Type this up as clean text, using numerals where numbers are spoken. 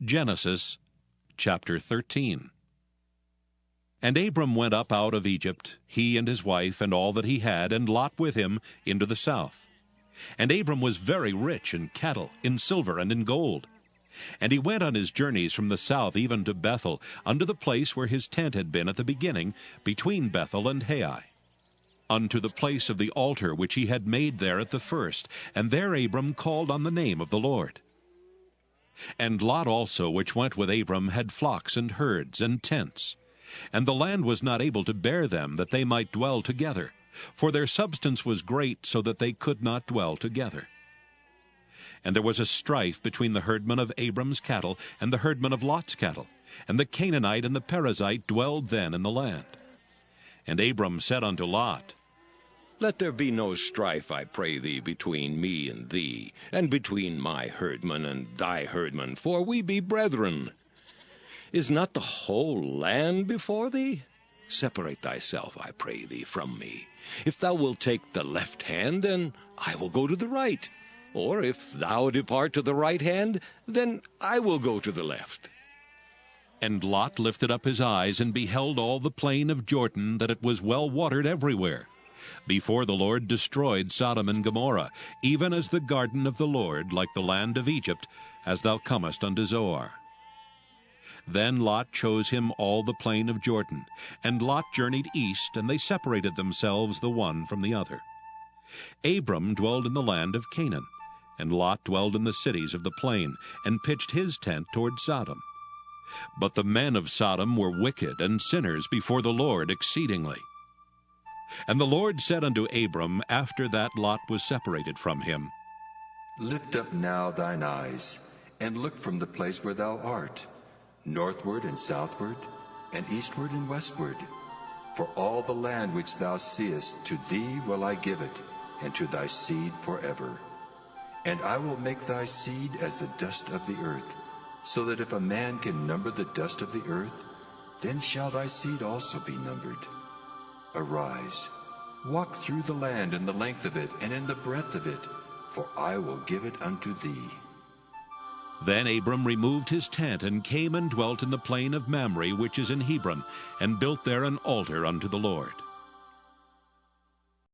Genesis chapter 13. And Abram went up out of Egypt, he and his wife, and all that he had, and Lot with him, into the south. And Abram was very rich in cattle, in silver, and in gold. And he went on his journeys from the south even to Bethel, unto the place where his tent had been at the beginning, between Bethel and Hai, unto the place of the altar which he had made there at the first. And there Abram called on the name of the Lord. And Lot also, which went with Abram, had flocks and herds and tents. And the land was not able to bear them, that they might dwell together, for their substance was great, so that they could not dwell together. And there was a strife between the herdmen of Abram's cattle and the herdmen of Lot's cattle, and the Canaanite and the Perizzite dwelled then in the land. And Abram said unto Lot, Let there be no strife, I pray thee, between me and thee, and between my herdmen and thy herdmen, for we be brethren. Is not the whole land before thee? Separate thyself, I pray thee, from me. If thou wilt take the left hand, then I will go to the right. Or if thou depart to the right hand, then I will go to the left. And Lot lifted up his eyes, and beheld all the plain of Jordan, that it was well watered everywhere, before the Lord destroyed Sodom and Gomorrah, even as the garden of the Lord, like the land of Egypt, as thou comest unto Zoar. Then Lot chose him all the plain of Jordan, and Lot journeyed east, and they separated themselves the one from the other. Abram dwelled in the land of Canaan, and Lot dwelled in the cities of the plain, and pitched his tent toward Sodom. But the men of Sodom were wicked and sinners before the Lord exceedingly. And the Lord said unto Abram, after that Lot was separated from him, Lift up now thine eyes, and look from the place where thou art, northward and southward, and eastward and westward. For all the land which thou seest, to thee will I give it, and to thy seed forever. And I will make thy seed as the dust of the earth, so that if a man can number the dust of the earth, then shall thy seed also be numbered. Arise, walk through the land in the length of it, and in the breadth of it, for I will give it unto thee. Then Abram removed his tent, and came and dwelt in the plain of Mamre, which is in Hebron, and built there an altar unto the Lord.